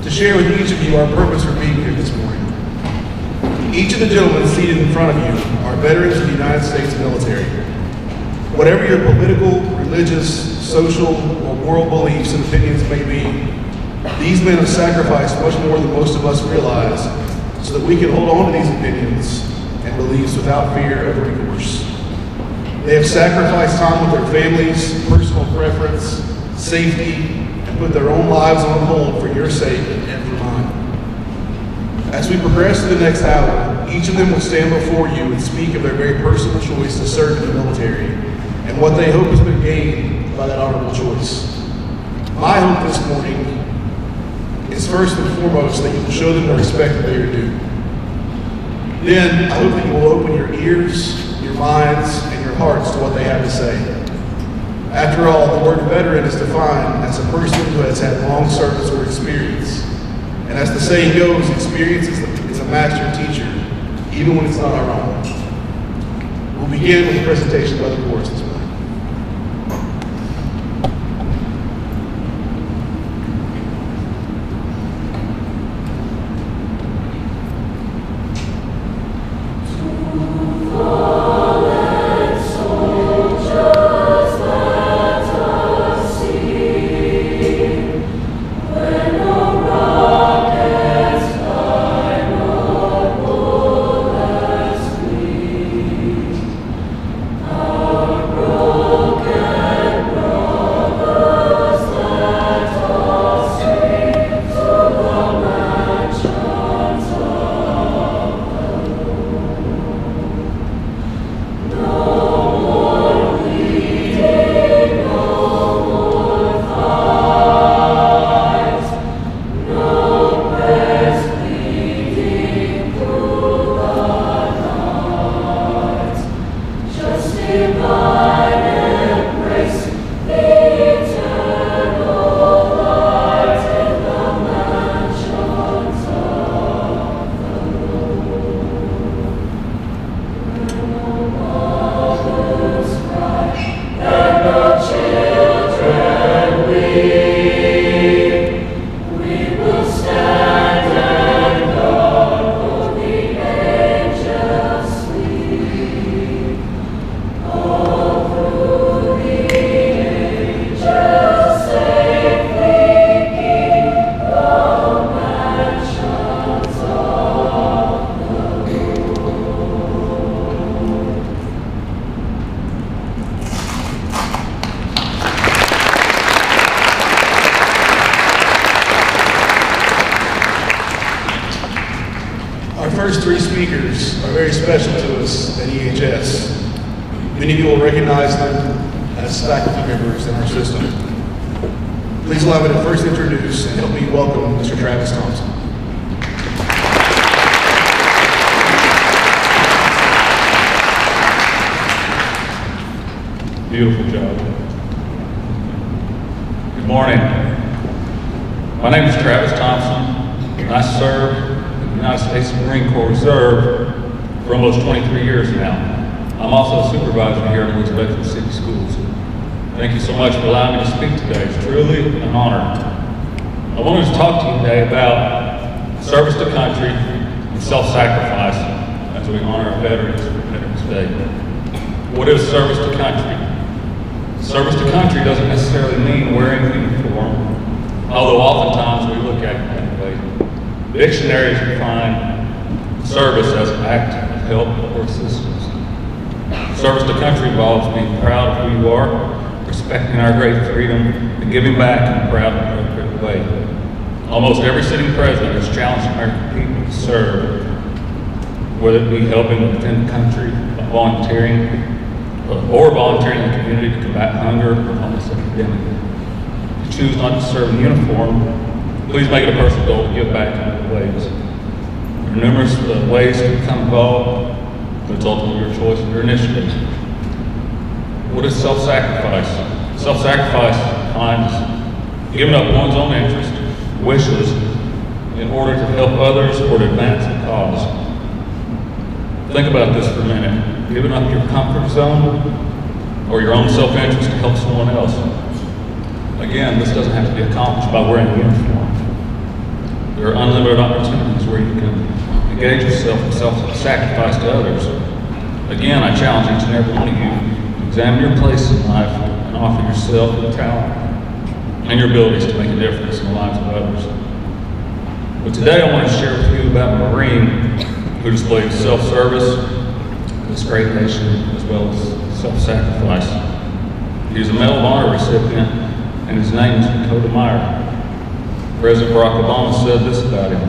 to share with each of you our purpose for being here this morning. Each of the gentlemen seated in front of you are veterans of the United States military. Whatever your political, religious, social, or moral beliefs and opinions may be, these men have sacrificed much more than most of us realize so that we can hold on to these opinions and beliefs without fear of recourse. They have sacrificed time with their families, personal preference, safety, and put their own lives on hold for your sake and for mine. As we progress to the next hour, each of them will stand before you and speak of their very personal choice to serve in the military and what they hope has been gained by that honorable choice. My hope this morning is first and foremost that you will show them the respect that they are due. Then, I hope that you will open your ears, your minds, and your hearts to what they have to say. After all, the word veteran is defined as a person who has had long service or experience. And as the saying goes, experience is a master teacher, even when it's not our own. We'll begin with a presentation by the chorus this morning. First three speakers are very special to us at EHS. Many of you will recognize them as faculty members in our system. Please allow me to first introduce and help me welcome Mr. Travis Thompson. Beautiful job. Good morning. My name is Travis Thompson, and I serve United States Marine Corps Reserve for almost 23 years now. I'm also a supervisor here in Elizabethton City Schools. Thank you so much for allowing me to speak today. It's truly an honor. I wanted to talk to you today about service to country and self-sacrifice as we honor our veterans for Veterans Day. What is service to country? Service to country doesn't necessarily mean wearing a uniform, although oftentimes we look at it that way. Dictionaries define service as an act of help or assistance. Service to country involves being proud of who you are, respecting our great freedom, and giving back in a proud and appropriate way. Almost every sitting president has challenged American people to serve, whether it be helping defend the country, volunteering, or volunteering in the community to combat hunger or homeless epidemic. If you choose not to serve in uniform, please make it a personal goal to give back in other ways. There are numerous ways to become involved, but it's ultimately your choice and your initiative. What is self-sacrifice? Self-sacrifice defines giving up one's own interest, wishes, in order to help others or to advance a cause. Think about this for a minute. Giving up your comfort zone or your own self-interest to help someone else. Again, this doesn't have to be accomplished by wearing a uniform. There are unlimited opportunities where you can engage yourself in self-sacrifice to others. Again, I challenge each and every one of you to examine your place in life and offer yourself your talent and your abilities to make a difference in the lives of others. But today I want to share with you about a Marine who displayed self-service to this great nation as well as self-sacrifice. He is a Medal of Honor recipient, and his name is Dakota Meyer. President Barack Obama said this about him: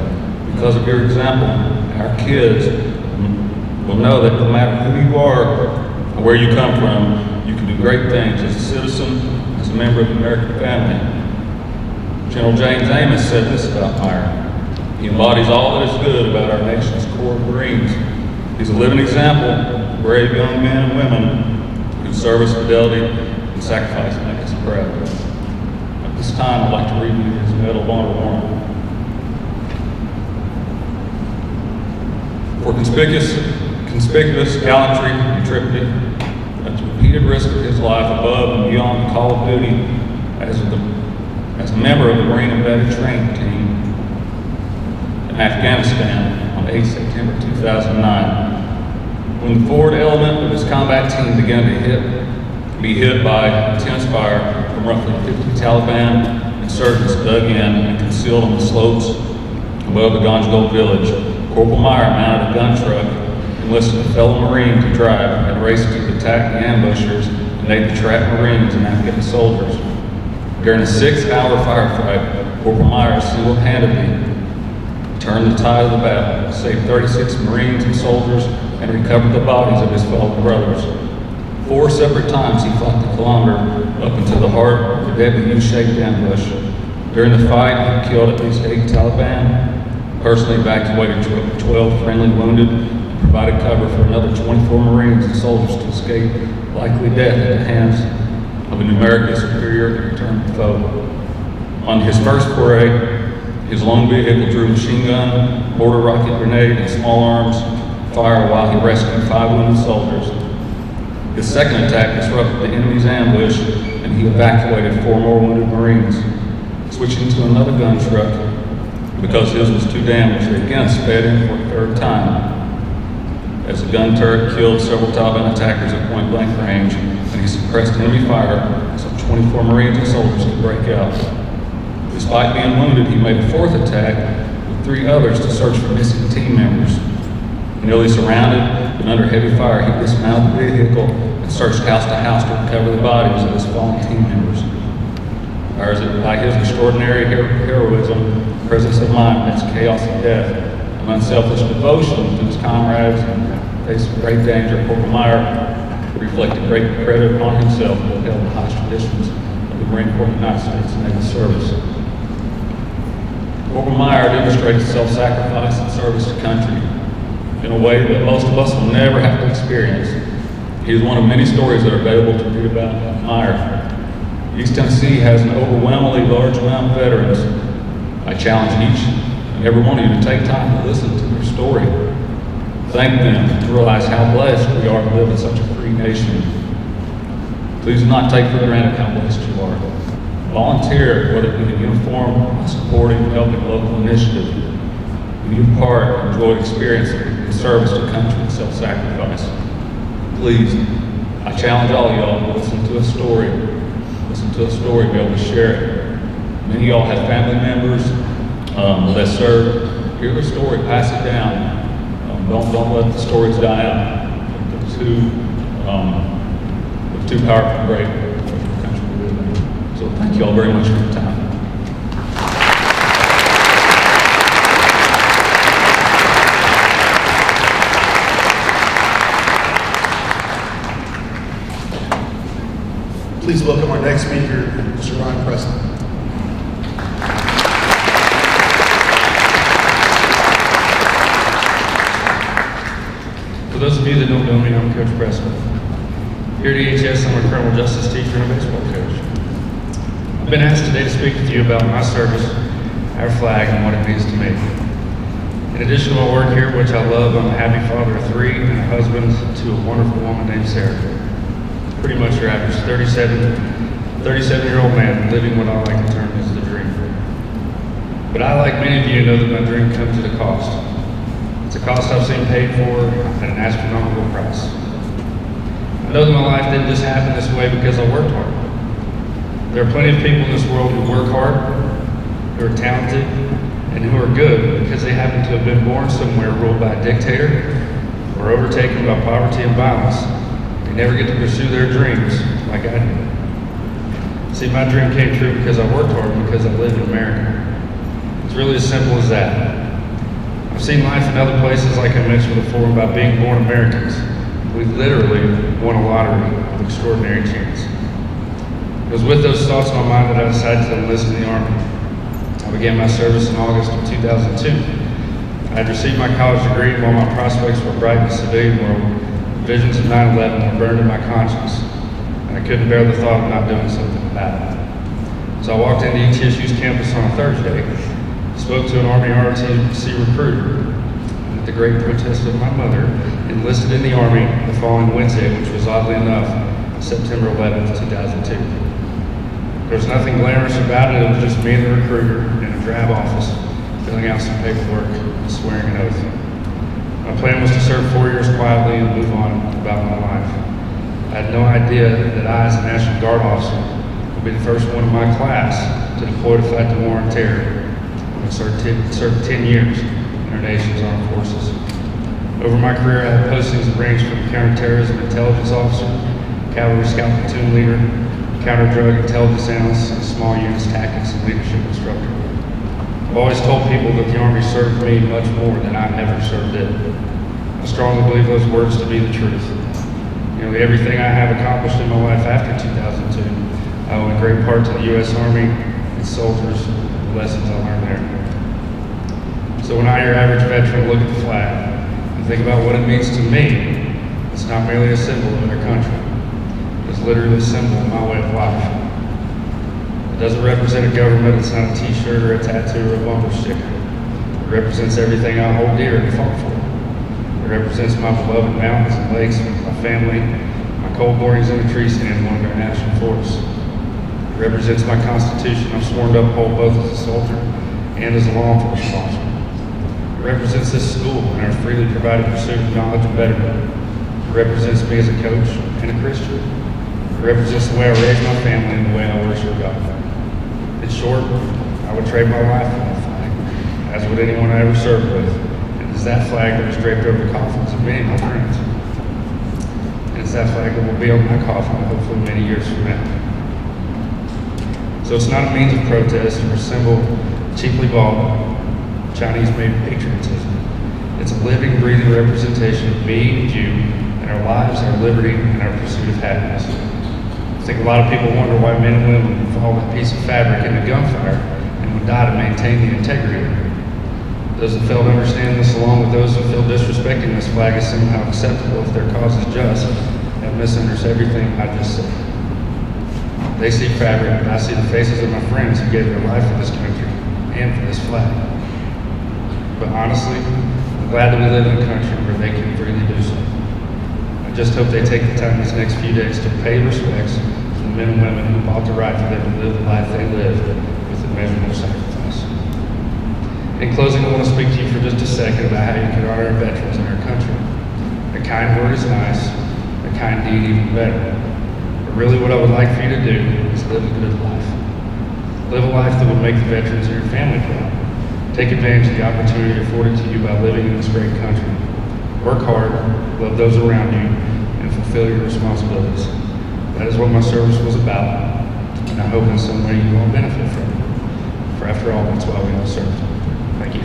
because of your example, our kids will know that no matter who you are or where you come from, you can do great things as a citizen, as a member of the American family. General James Amos said this about Meyer: he embodies all that is good about our nation's core of Marines. He's a living example of brave young men and women whose service, fidelity, and sacrifice make us proud. At this time, I'd like to read you his Medal of Honor warrant. For conspicuous gallantry and intrepidity, at the repeated risk of his life above and beyond the call of duty as a member of the Marine Embedded Training Team in Afghanistan on 8 September 2009, when the forward element of his combat team began to be hit by intense fire from roughly 50 Taliban insurgents dug in and concealed on the slopes above the Ganjgol village, Corporal Meyer mounted a gun truck, enlisted a fellow Marine to drive, and raced to attack the ambushers and aid the trapped Marines and Afghan soldiers. During a 6-hour firefight, Corporal Meyer single-handedly turned the tide of the battle, saved 36 Marines and soldiers, and recovered the bodies of his fellow brothers. 4 separate times he fought the kilometer up into the heart of the deadly U-shaped ambush. During the fight, he killed at least 8 Taliban, personally evacuated 12 friendly wounded, and provided cover for another 24 Marines and soldiers to escape likely death at the hands of a numerically superior and returned foe. On his first foray, his lone vehicle drew machine gun, mortar rocket grenade, and small arms fire while he rescued 5 wounded soldiers. His second attack disrupted the enemy's ambush, and he evacuated 4 more wounded Marines. Switching to another gun truck, because his was too damaged, they again sped in for a third time. As the gun turret killed several Taliban attackers at point-blank range, and he suppressed enemy fire, so 24 Marines and soldiers could break out. Despite being wounded, he made a 4th attack with 3 others to search for missing team members. Nearly surrounded and under heavy fire, he dismounted the vehicle and searched house to house to recover the bodies of his fallen team members. By his extraordinary heroism, presence of mind amidst chaos and death, and unselfish devotion to his comrades in the face of great danger, Corporal Meyer reflected great credit upon himself and upheld the highest traditions of the Marine Corps of the United States Naval Service. Corporal Meyer demonstrated self-sacrifice and service to country in a way that most of us will never have to experience. He is one of many stories that are available to read about Meyer. East Tennessee has an overwhelmingly large amount of veterans. I challenge each and every one of you to take time to listen to their story. Thank them to realize how blessed we are to live in such a free nation. Please do not take for granted how blessed you are. Volunteer, whether it be in uniform, by supporting and helping local initiatives. Be a part and enjoy experience in service to country and self-sacrifice. Please, I challenge all of y'all to listen to a story. Listen to a story, be able to share it. Many of y'all have family members that serve. Hear the story, pass it down. Don't let the stories die out. They're too powerful and great for the country we live in. So thank you all very much for your time. Please welcome our next speaker, Mr. Kurt Pressman. For those of you that don't know me, I'm Kurt Pressman. Here at EHS, I'm a criminal justice teacher and a baseball coach. I've been asked today to speak with you about my service, our flag, and what it means to me. In addition to my work here, which I love, I'm a happy father of 3 and a husband to a wonderful woman named Sarah. Pretty much your average 37-year-old man living what I like to term as the dream. But I, like many of you, know that my dream comes at a cost. It's a cost I've seen paid for at an astronomical price. I know that my life didn't just happen this way because I worked hard. There are plenty of people in this world who work hard, who are talented, and who are good because they happen to have been born somewhere ruled by a dictator or overtaken by poverty and violence. They never get to pursue their dreams like I did. See, my dream came true because I worked hard, because I lived in America. It's really as simple as that. I've seen life in other places, like I mentioned before, about being born Americans. We literally won a lottery of extraordinary chance. It was with those thoughts in my mind that I decided to enlist in the Army. I began my service in August of 2002. I had received my college degree, and while my prospects were bright in the civilian world, visions of 9/11 were burned in my conscience, and I couldn't bear the thought of not doing something about it. So I walked into ETSU's campus on a Thursday, spoke to an Army ROTC recruiter, and at the great protest of my mother, enlisted in the Army the following Wednesday, which was oddly enough September 11th, 2002. There was nothing glamorous about it. It was just me and the recruiter in a drab office, filling out some paperwork and swearing an oath. My plan was to serve 4 years quietly and move on about my life. I had no idea that I, as a National Guard officer, would be the first one in my class to deploy to fight the war on terror. I served 10 years in our nation's armed forces. Over my career, I had postings that ranged from counterterrorism intelligence officer, cavalry scout platoon leader, counter-drug intelligence analyst, and small units tactics and leadership instructor. I've always told people that the Army served me much more than I ever served it. I strongly believe those words to be the truth. Nearly everything I have accomplished in my life after 2002, I owe in great part to the U.S. Army, its soldiers, the lessons I learned there. So when I, your average veteran, look at the flag and think about what it means to me, it's not merely a symbol of our country. It's literally a symbol of my way of life. It doesn't represent a government. It's not a t-shirt or a tattoo or a bumper sticker. It represents everything I hold dear and fought for. It represents my beloved mountains and lakes, my family, my cold mornings in a tree stand in one of our national forests. It represents my Constitution I'm sworn to uphold both as a soldier and as a law enforcement officer. It represents this school and our freely provided pursuit of knowledge and betterment. It represents me as a coach and a Christian. It represents the way I raise my family and the way I worship God. In short, I would trade my life for that flag, as would anyone I ever served with. And it's that flag that was draped over the coffins of many of my friends. And it's that flag that will be on my coffin hopefully many years from now. So it's not a means of protest or a symbol cheaply bought Chinese-made patriotism. It's a living, breathing representation of me and you, and our lives, our liberty, and our pursuit of happiness. I think a lot of people wonder why men and women would fall with a piece of fabric into gunfire and would die to maintain the integrity of it. Those that fail to understand this, along with those who feel disrespecting this flag is somehow acceptable if their cause is just, have misunderstood everything I just said. They see fabric, but I see the faces of my friends who gave their life for this country and for this flag. But honestly, I'm glad that we live in a country where they can freely do so. I just hope they take the time these next few days to pay respects to the men and women who fought the right for them to live the life they live with immeasurable sacrifice. In closing, I want to speak to you for just a second about how you can honor our veterans in our country. A kind word is nice, a kind deed even better. But really what I would like for you to do is live a good life. Live a life that would make the veterans and your family proud. Take advantage of the opportunity afforded to you by living in this great country. Work hard, love those around you, and fulfill your responsibilities. That is what my service was about, and I hope in some way you all benefit from it. For after all, that's why we all served. Thank you.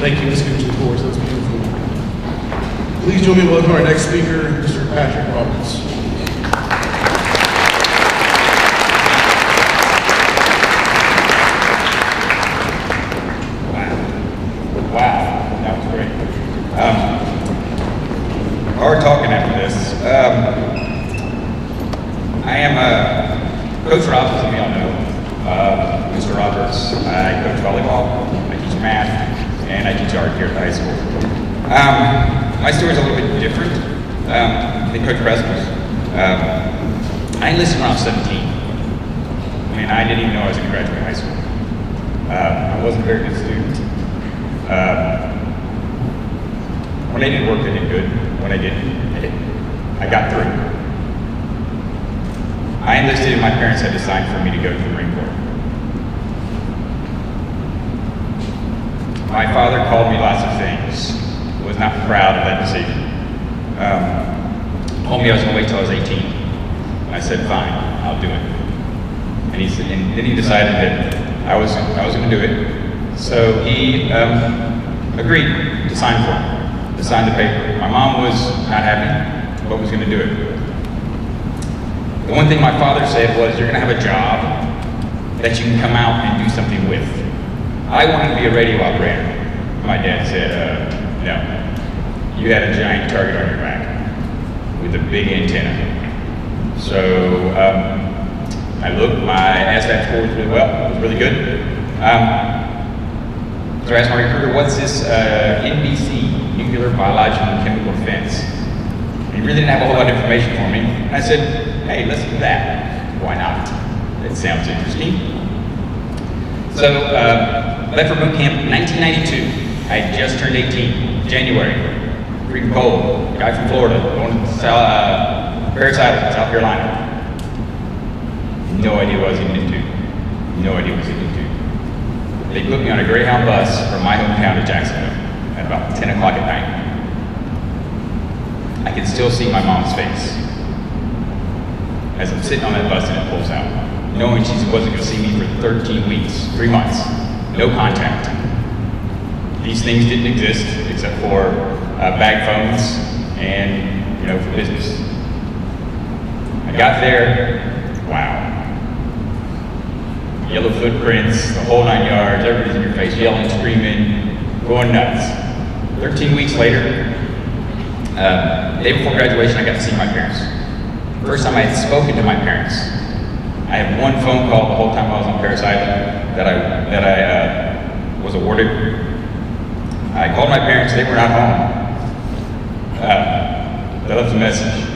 Thank you, Ms. Gooch, of course. That was beautiful. Please join me in welcoming our next speaker, Mr. Patrick Roberts. Wow, that was great. Hard talking after this. I am Coach Roberts, as we all know. Mr. Roberts. I coach volleyball, I teach math, and I teach art here at the high school. My story is a little bit different than Kurt Pressman's. I enlisted when I was 17. I mean, I didn't even know I was going to graduate high school. I wasn't a very good student. When I did work, I did good. When I didn't, I got through. I enlisted and my parents had to sign for me to go to the Marine Corps. My father called me lots of things. Was not proud of that decision. Told me I was going to wait till I was 18. I said, fine, I'll do it. And he said, and then he decided that I was going to do it. So he agreed to sign for it, to sign the paper. My mom was not happy, but was going to do it. The one thing my father said was, you're going to have a job that you can come out and do something with. I wanted to be a radio operator. My dad said, no. You had a giant target on your back with a big antenna. So I looked, my ASVAB score was really well, it was really good. So I asked my recruiter, what's this NBC, nuclear, biological, and chemical defense? And he really didn't have a whole lot of information for me. And I said, hey, let's do that. Why not? It sounds interesting. So left for boot camp in 1992. I had just turned 18, January. Freaking cold. Guy from Florida, going to Paris Island, South Carolina. No idea what I was getting into. No idea what I was getting into. They put me on a Greyhound bus from my hometown to Jacksonville at about 10 o'clock at night. I can still see my mom's face as I'm sitting on that bus and it pulls out, knowing she wasn't going to see me for 13 weeks, 3 months, no contact. These things didn't exist except for bag phones and, for business. I got there, wow. Yellow footprints, the whole 9 yards, everybody's in your face, yelling, screaming, going nuts. 13 weeks later, day before graduation, I got to see my parents. First time I had spoken to my parents. I had one phone call the whole time I was on Paris Island that I was awarded. I called my parents, they were not home. They left a message.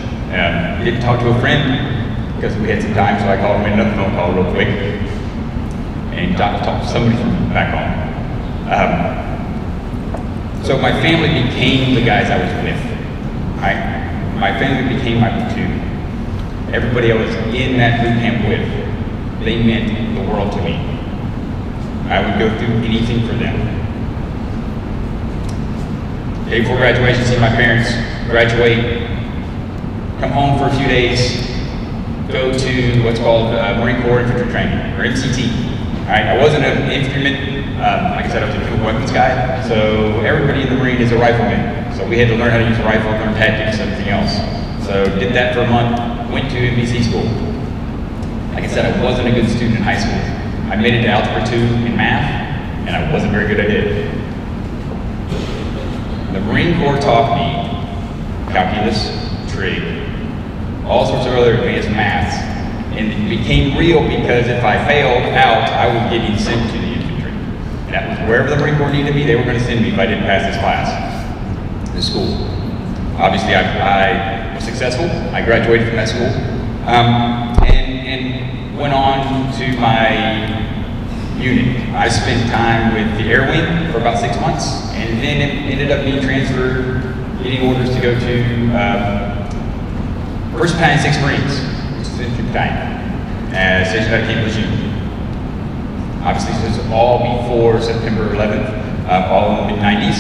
Didn't talk to a friend because we had some time, so I called him, made another phone call real quick, and talked to somebody from back home. So my family became the guys I was with. My family became my platoon. Everybody I was in that boot camp with, they meant the world to me. I would go through anything for them. Day before graduation, see my parents, graduate, come home for a few days, go to what's called Marine Corps Infantry Training, or MCT. All right, I wasn't an infantryman, like I said, I was a chemical weapons guy, so everybody in the Marine is a rifleman. So we had to learn how to use a rifle, learn tactics, everything else. So did that for a month, went to MBC school. Like I said, I wasn't a good student in high school. I made it to Algebra 2 in math, and I wasn't very good at it. The Marine Corps taught me calculus, trig, all sorts of other advanced maths, and it became real because if I failed out, I was getting sent to the infantry. That was wherever the Marine Corps needed me, they were going to send me if I didn't pass this class, this school. Obviously, I was successful. I graduated from that school, and went on to my unit. I spent time with the Air Wing for about 6 months, and then it ended up being transferred, getting orders to go to 1st Battalion, 6th Marines, which is the infantry battalion, stationed at Camp Lejeune. Obviously, this was all before September 11th, all in the mid-90s.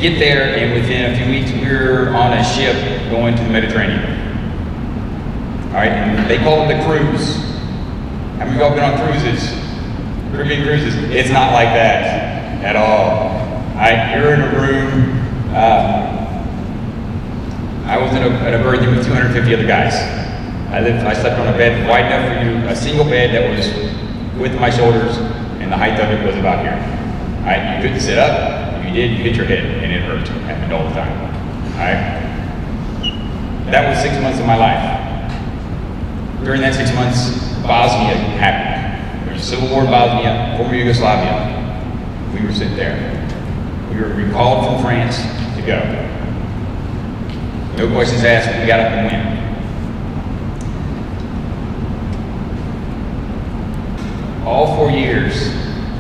Get there, and within a few weeks, we were on a ship going to the Mediterranean. All right, and they call it the cruise. How many of y'all been on cruises? Caribbean cruises? It's not like that. at all. You're in a room, I was in a bird room with 250 other guys. I slept on a bed wide enough for you, a single bed that was width of my shoulders, and the height of it was about here. You couldn't sit up. If you did, you hit your head, and it hurt. It happened all the time. That was 6 months of my life. During that 6 months, Bosnia happened. There was a civil war in Bosnia, former Yugoslavia. We were sitting there. We were recalled from France to go. No questions asked, we got up and went. All 4 years,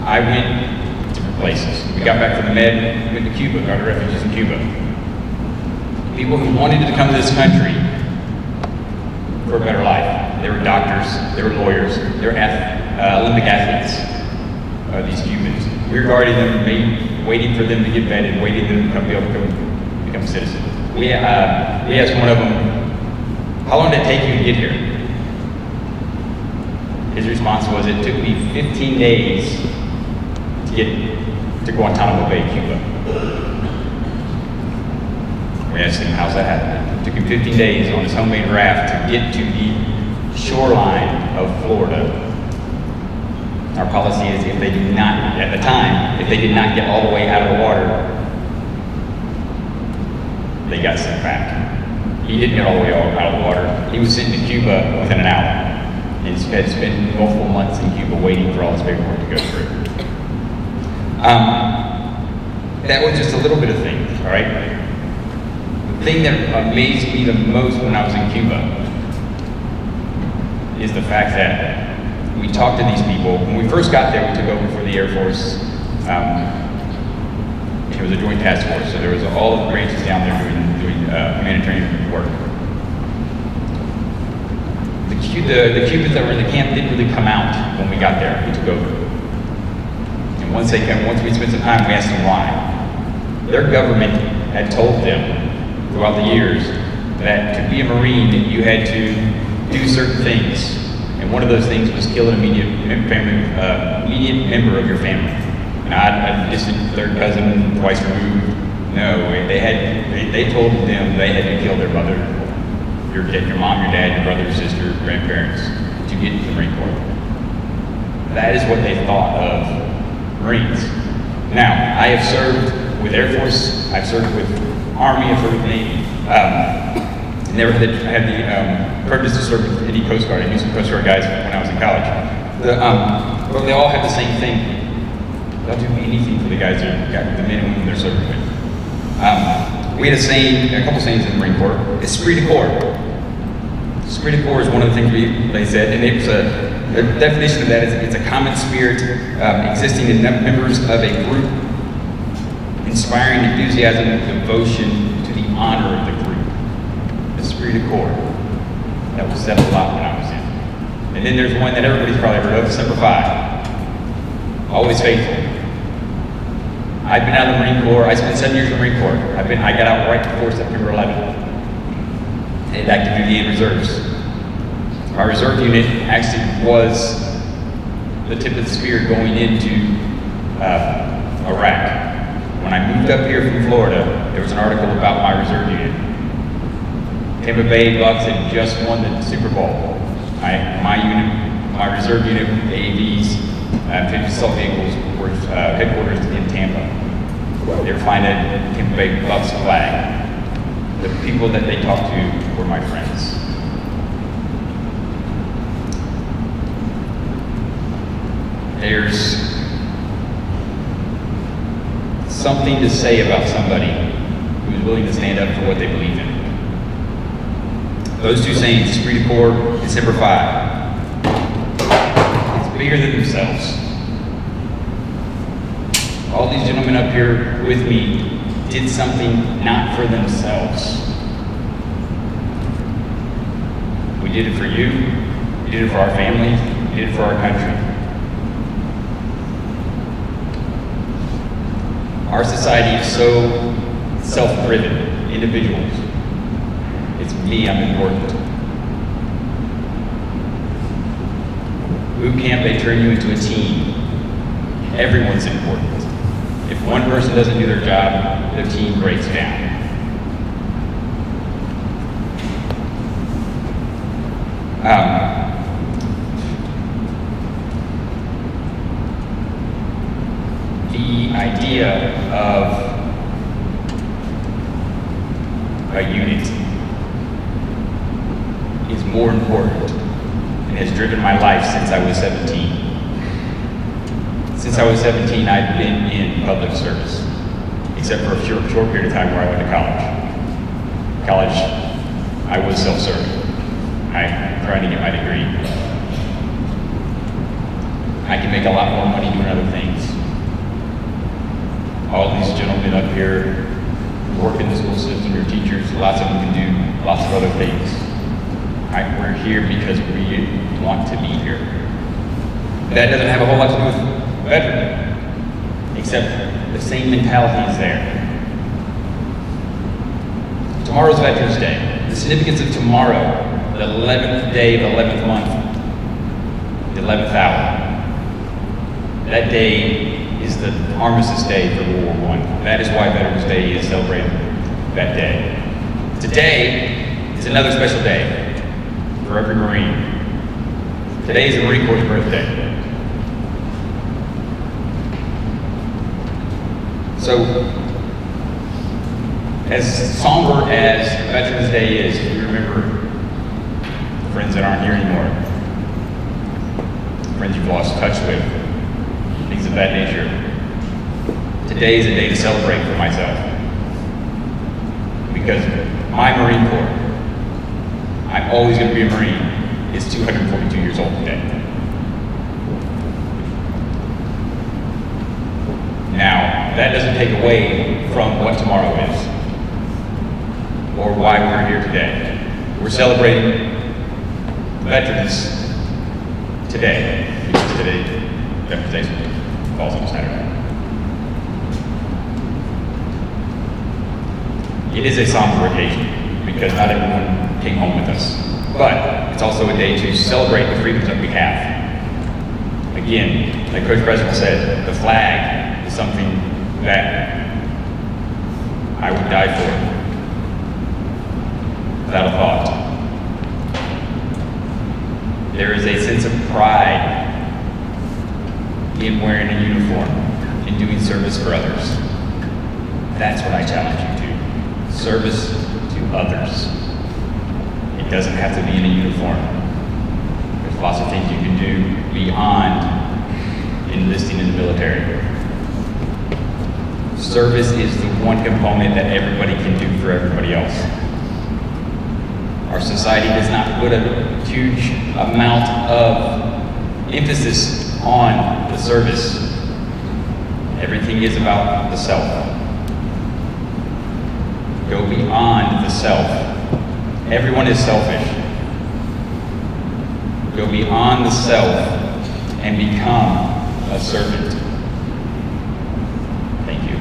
I went different places. We got back from the Med, went to Cuba, got refugees in Cuba. People who wanted to come to this country for a better life. They were doctors, they were lawyers, they were Olympic athletes, these Cubans. We were guarding them, waiting for them to get vetted, waiting for them to be able to become citizens. We asked one of them, how long did it take you to get here? His response was, it took me 15 days to get to Guantanamo Bay, Cuba. We asked him, how's that happen? It took him 15 days on his homemade raft to get to the shoreline of Florida. Our policy is if they did not, at the time, if they did not get all the way out of the water, they got sent back. He didn't get all the way out of the water. He was sent to Cuba within an hour. And had spent multiple months in Cuba waiting for all his paperwork to go through. That was just a little bit of things, all right? The thing that amazed me the most when I was in Cuba is the fact that we talked to these people. When we first got there, we took over for the Air Force. It was a joint task force, so there was all of the branches down there doing humanitarian work. The Cubans that were in the camp didn't really come out when we got there. We took over. And once we spent some time, we asked them why. Their government had told them throughout the years that to be a Marine, you had to do certain things. And one of those things was kill an immediate member of your family. Not a distant third cousin, twice removed. No, they told them they had to kill their mother, your mom, your dad, your brother, your sister, grandparents, to get into the Marine Corps. That is what they thought of Marines. Now, I have served with Air Force, I've served with Army, I've served with Navy. Never had the privilege to serve with any Coast Guard. I knew some Coast Guard guys when I was in college. But they all have the same thing. They'll do anything for the guys that got the men and women they're serving with. We had a couple sayings in the Marine Corps. Esprit de corps. Esprit de corps is one of the things they said, and the definition of that is it's a common spirit existing in members of a group, inspiring enthusiasm and devotion to the honor of the group. Esprit de corps. That was said a lot when I was in. And then there's one that everybody's probably heard of, Semper Fi. Always faithful. I've been out of the Marine Corps. I spent 7 years in the Marine Corps. I got out right before September 11th. And active duty and reserves. Our reserve unit actually was the tip of the spear going into Iraq. When I moved up here from Florida, there was an article about my reserve unit. Tampa Bay Bucks had just won the Super Bowl. My reserve unit, the AVs, amphibious assault vehicles, were headquarters in Tampa. They were flying a Tampa Bay Bucks flag. The people that they talked to were my friends. There's something to say about somebody who's willing to stand up for what they believe in. Those two sayings, esprit de corps and Semper Fi, it's bigger than themselves. All these gentlemen up here with me did something not for themselves. We did it for you, we did it for our families, we did it for our country. Our society is so self-driven, individuals. It's me, I'm important. Boot camp, they turn you into a team. Everyone's important. one person doesn't do their job, the team breaks down. The idea of a unit is more important and has driven my life since I was 17. Since I was 17, I've been in public service, except for a short period of time where I went to college. College, I was self-serving. I'm trying to get my degree. I can make a lot more money doing other things. All these gentlemen up here who work in the school system, your teachers, lots of them can do lots of other things. We're here because we want to be here. That doesn't have a whole lot to do with Veteran Day, except the same mentality is there. Tomorrow's Veterans Day. The significance of tomorrow, the 11th day of the 11th month, the 11th hour. That day is the Armistice Day for World War I. That is why Veterans Day is celebrated that day. Today is another special day for every Marine. Today is the Marine Corps' birthday. So, as somber as Veterans Day is, we remember friends that aren't here anymore, friends you've lost touch with, things of that nature. Today is a day to celebrate for myself. Because my Marine Corps, I'm always going to be a Marine, is 242 years old today. Now, that doesn't take away from what tomorrow is, or why we're here today. We're celebrating veterans today, because today, Veterans Day falls on Saturday. It is a somber occasion, because not everyone came home with us. But it's also a day to celebrate the freedoms that we have. Again, like Kurt Pressman said, the flag is something that I would die for, without a thought. There is a sense of pride in wearing a uniform, in doing service for others. That's what I challenge you to. Service to others. It doesn't have to be in a uniform. There's lots of things you can do beyond enlisting in the military. Service is the one component that everybody can do for everybody else. Our society does not put a huge amount of emphasis on the service. Everything is about the self. Go beyond the self. Everyone is selfish. Go beyond the self and become a servant. Thank you.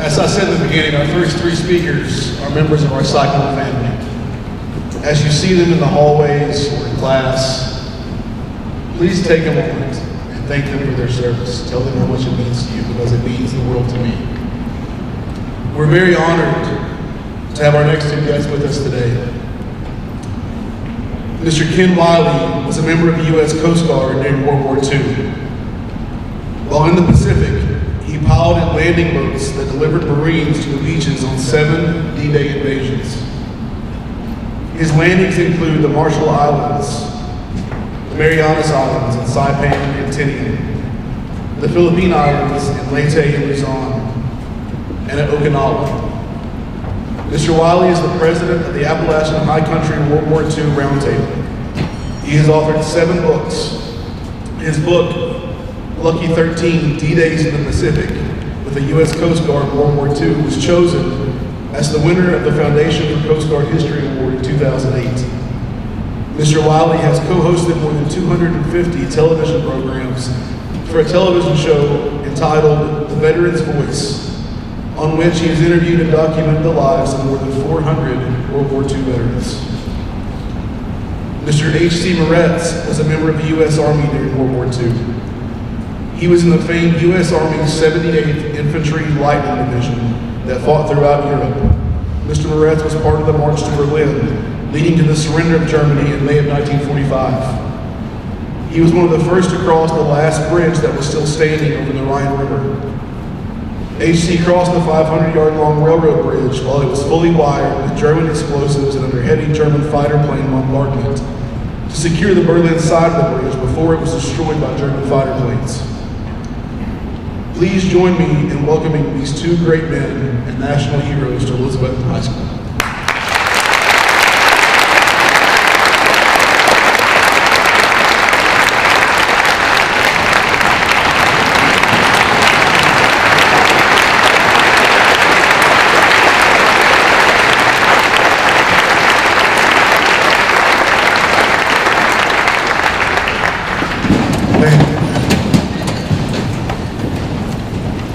As I said in the beginning, our first three speakers are members of our cycling family. As you see them in the hallways or in class, please take a moment and thank them for their service. Tell them how much it means to you, because it means the world to me. We're very honored to have our next two guests with us today. Mr. Ken Wiley was a member of the U.S. Coast Guard during World War II. While in the Pacific, he piloted landing boats that delivered Marines to the beaches on 7 D-Day invasions. His landings include the Marshall Islands, the Marianas Islands in Saipan and Tinian, the Philippine Islands in Leyte and Luzon, and at Okinawa. Mr. Wiley is the president of the Appalachian High Country World War II Roundtable. He has authored 7 books. His book, Lucky 13, D-Days in the Pacific, with the U.S. Coast Guard World War II, was chosen as the winner of the Foundation for Coast Guard History Award in 2008. Mr. Wiley has co-hosted more than 250 television programs for a television show entitled The Veteran's Voice, on which he has interviewed and documented the lives of more than 400 World War II veterans. Mr. H.C. Moretz was a member of the U.S. Army during World War II. He was in the famed U.S. Army's 78th Infantry Lightning Division that fought throughout Europe. Mr. Moretz was part of the March to Berlin, leading to the surrender of Germany in May of 1945. He was one of the first to cross the last bridge that was still standing over the Rhine River. H.C. crossed the 500-yard-long railroad bridge while it was fully wired with German explosives and under heavy German fighter plane bombardment to secure the Berlin side of the bridge before it was destroyed by German fighter planes. Please join me in welcoming these two great men and national heroes to Elizabethton High School.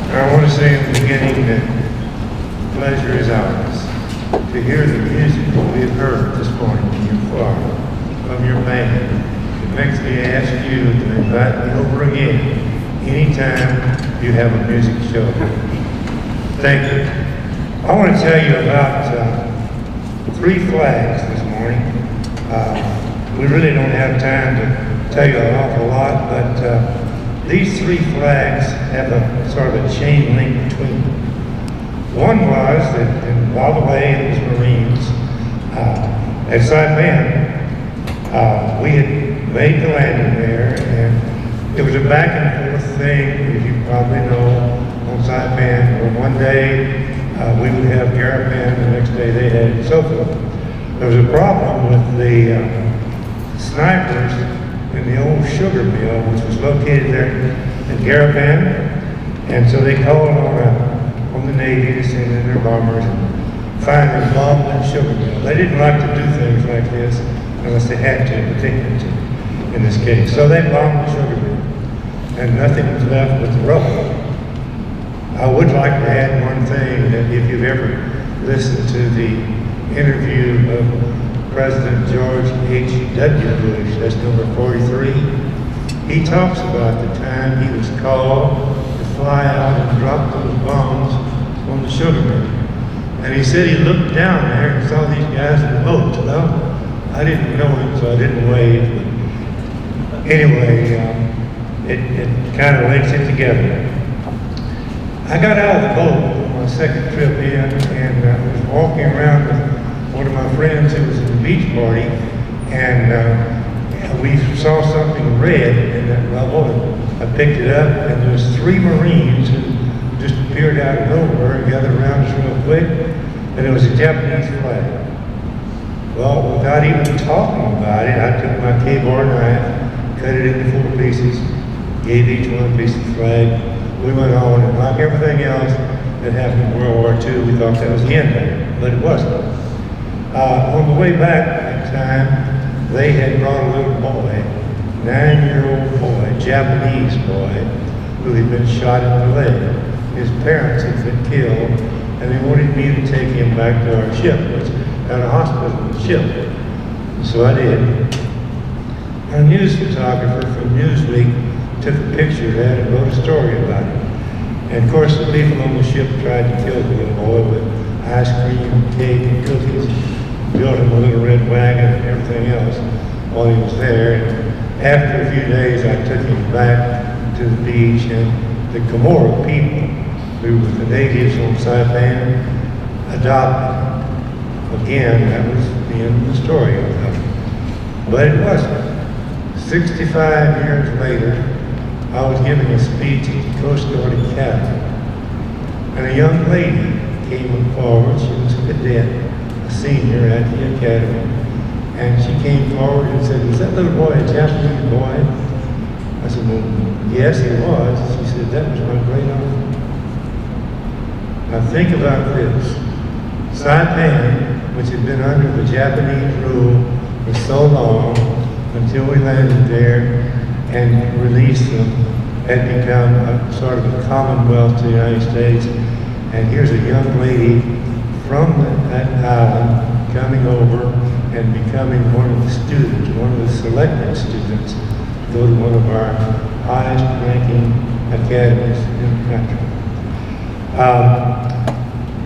I want to say in the beginning that pleasure is ours to hear the music that we have heard this morning from your choir, from your band. It makes me ask you to invite me over again anytime you have a music show. Thank you. I want to tell you about 3 flags this morning. We really don't have time to tell you an awful lot, but these 3 flags have a sort of a chain link between them. One was that, and by the way, it was Marines. At Saipan, we had made the landing there, and it was a back and forth thing, as you probably know, on Saipan, where one day we would have caravan, the next day they had it, and so forth. There was a problem with the snipers in the old sugar mill, which was located there in Garapan, and so they called on the Navy to send in their bombers and find them bombed that sugar mill. They didn't like to do things like this unless they had to, but they had to in this case. So they bombed the sugar mill, and nothing was left but the rubble. I would like to add one thing, that if you've ever listened to the interview of President George H.W. Bush, that's number 43, he talks about the time he was called to fly out and drop those bombs on the sugar mill. And he said he looked down there and saw these guys in the boat. Well, I didn't know him, so I didn't wave. But anyway, it kind of links it together. I got out of the boat on my second trip in, and I was walking around with one of my friends who was at the beach party, and we saw something red in that rubble, and I picked it up, and there was 3 Marines who just appeared out of nowhere and gathered around us real quick, and it was a Japanese flag. Well, without even talking about it, I took my keyboard knife, cut it into 4 pieces, gave each one a piece of flag. We went on, and like everything else that happened in World War II, we thought that was the end of it, but it wasn't. On the way back that time, they had brought a little boy, 9-year-old boy, Japanese boy, who had been shot in the leg. his parents had been killed, and they wanted me to take him back to our ship, which had a hospital ship. So I did. A news photographer from Newsweek took a picture of that and wrote a story about it. And of course, the people on the ship tried to kill the little boy with ice cream, cake, and cookies, built him a little red wagon and everything else while he was there. And after a few days, I took him back to the beach, and the Comoro people, who were the natives on Saipan, adopted him. Again, that was the end of the story of that. But it wasn't. 65 years later, I was giving a speech at the Coast Guard Academy, and a young lady came forward. She was a cadet, a senior at the academy, and she came forward and said, "Is that little boy a Japanese boy?" I said, "Well, yes, he was." She said, "That was my great uncle." Now think about this. Saipan, which had been under the Japanese rule for so long, until we landed there and released them, had become a sort of a commonwealth to the United States. And here's a young lady from that island coming over and becoming one of the students, one of the selected students, to go to one of our highest ranking academies in the country.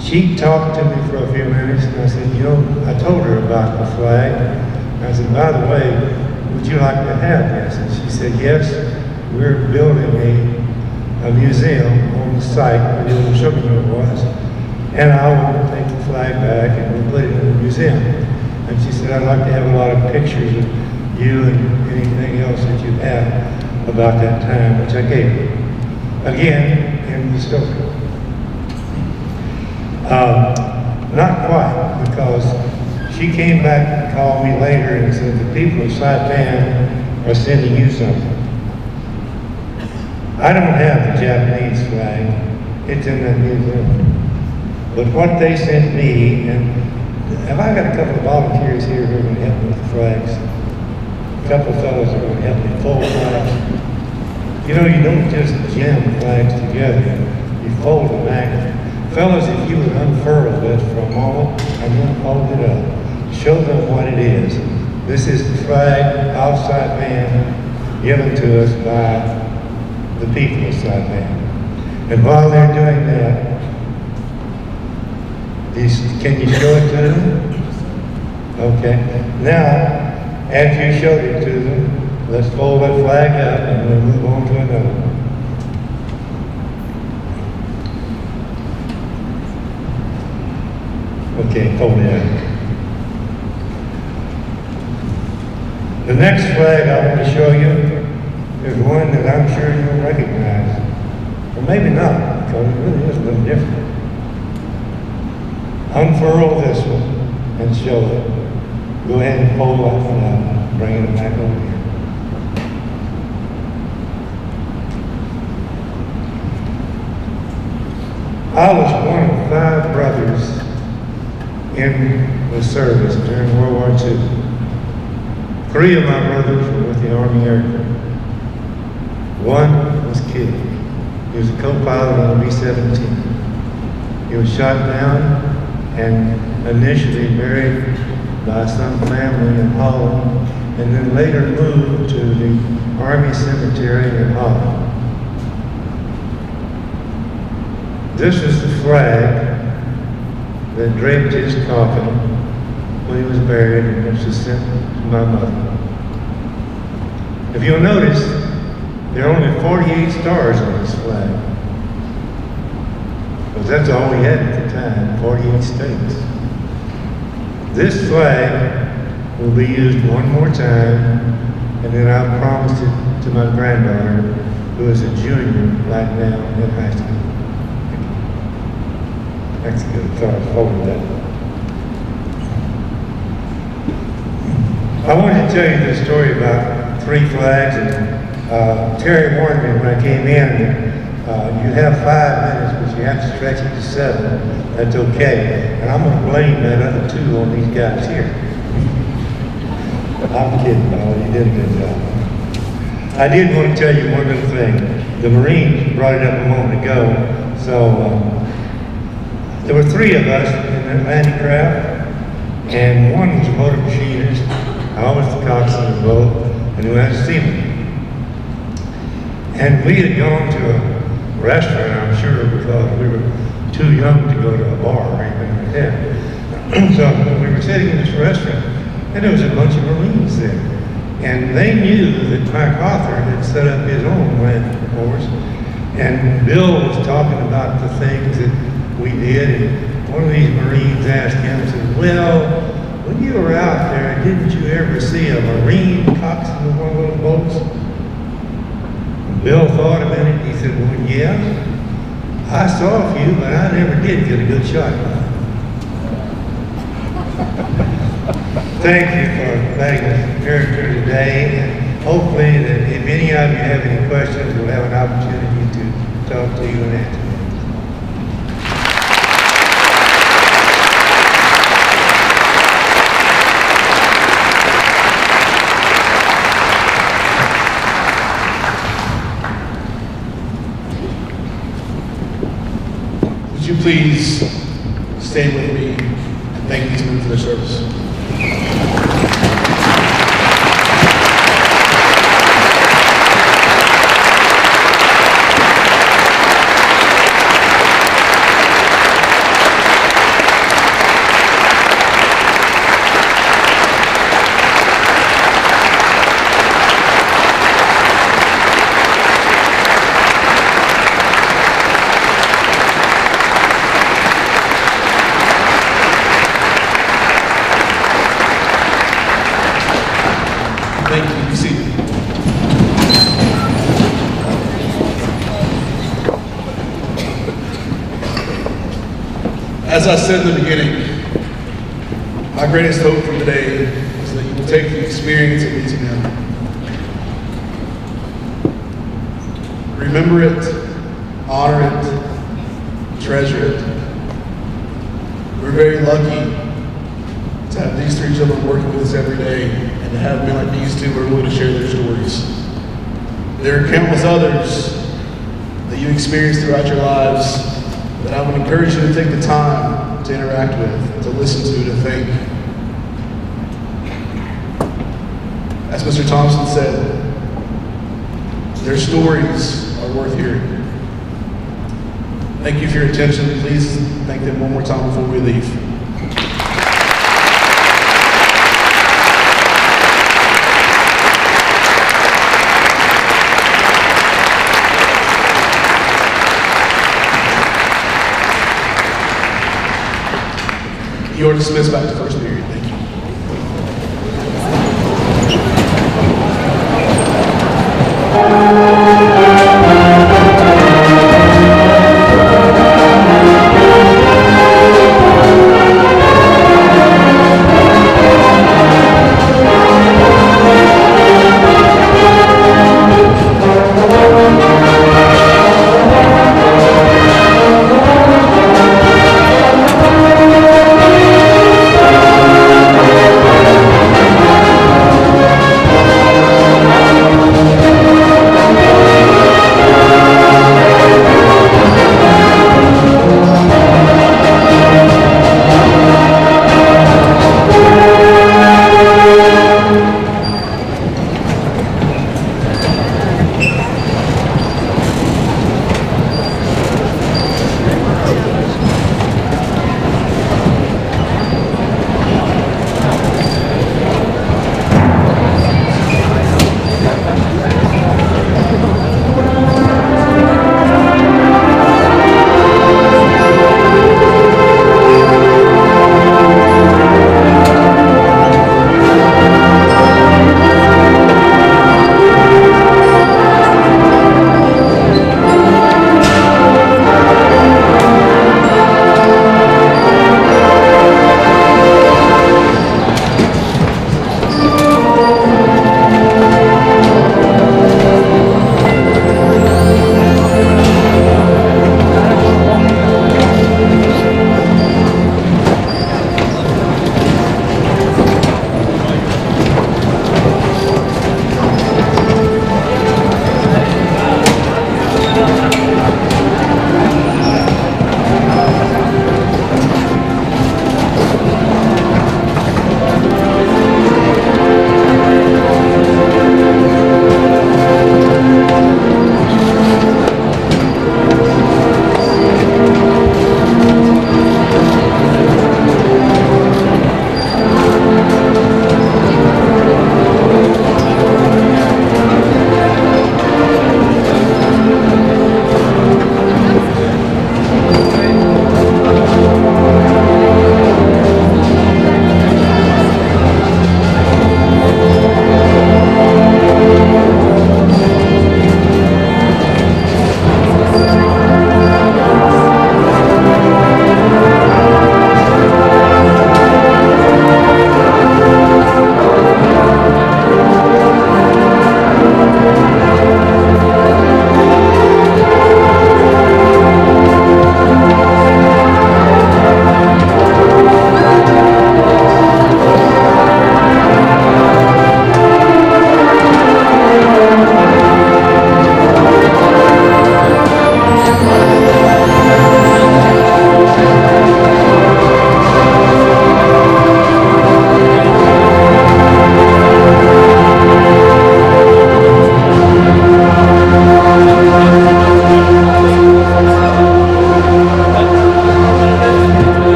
She talked to me for a few minutes, and I said, "You know," I told her about the flag. I said, "By the way, would you like to have this?" And she said, "Yes, we're building a museum on the site where the old sugar mill was, and I want to take the flag back and we'll put it in the museum." And she said, "I'd like to have a lot of pictures of you and anything else that you have about that time," which I gave her. Again, in the story. Not quite, because she came back and called me later and said, "The people of Saipan are sending you something." I don't have the Japanese flag. It's in that museum. But what they sent me, and have I got a couple of volunteers here who are going to help me with the flags? A couple of fellows are going to help me fold flags. You know, you don't just jam flags together. You fold them back. Fellas, if you would unfurl this for a moment and then hold it up, show them what it is. This is the flag of Saipan given to us by the people of Saipan. And while they're doing that, can you show it to them? Okay. Now, after you showed it to them, let's fold that flag up and we'll move on to another one. Okay, fold it up. The next flag I want to show you is one that I'm sure you'll recognize. Or maybe not, because it really is a little different. Unfurl this one and show it. Go ahead and fold that one up. Bring it back over here. I was one of 5 brothers in the service during World War II. 3 of my brothers were with the Army Air Corps. 1 was killed. He was a co-pilot on a B-17. He was shot down and initially buried by some family in Holland, and then later moved to the Army Cemetery in Holland. This is the flag that draped his coffin when he was buried, and it was sent to my mother. If you'll notice, there are only 48 stars on this flag. Because that's all we had at the time, 48 states. This flag will be used one more time, and then I promised it to my granddaughter, who is a junior right now in high school. That's good. Sorry, fold that. I wanted to tell you this story about 3 flags, and Terry warned me when I came in that you have 5 minutes, but you have to stretch it to 7. That's okay. And I'm going to blame that other 2 on these guys here. I'm kidding, no, you did a good job. I did want to tell you one little thing. The Marines brought it up a moment ago, There were three of us in the landing craft, and one was a motor machinist. I was the coxswain of the boat, and we had a seaman. And we had gone to a restaurant, I'm sure, because we were too young to go to a bar or anything like that. So we were sitting in this restaurant, and there was a bunch of Marines there. And they knew that MacArthur had set up his own landing force. And Bill was talking about the things that we did, and one of these Marines asked him, said, well, when you were out there, didn't you ever see a Marine coxswain of one of those boats? Bill thought a minute, he said, well, yeah, I saw a few, but I never did get a good shot. Thank you for letting us hear here today, and hopefully that if any of you have any questions, we'll have an opportunity to talk to you and answer them. Would you please stand with me and thank these men for their service? Thank you. Be seated. As I said in the beginning, my greatest hope for today is that you will take the experience of meeting him. Remember it, honor it, treasure it. We're very lucky to have these three gentlemen working with us every day, and to have men like these two who are willing to share their stories. There are countless others that you experience throughout your lives that I would encourage you to take the time to interact with, to listen to, to think. As Mr. Thompson said, their stories are worth hearing. Thank you for your attention. Please thank them one more time before we leave. You are dismissed back to first.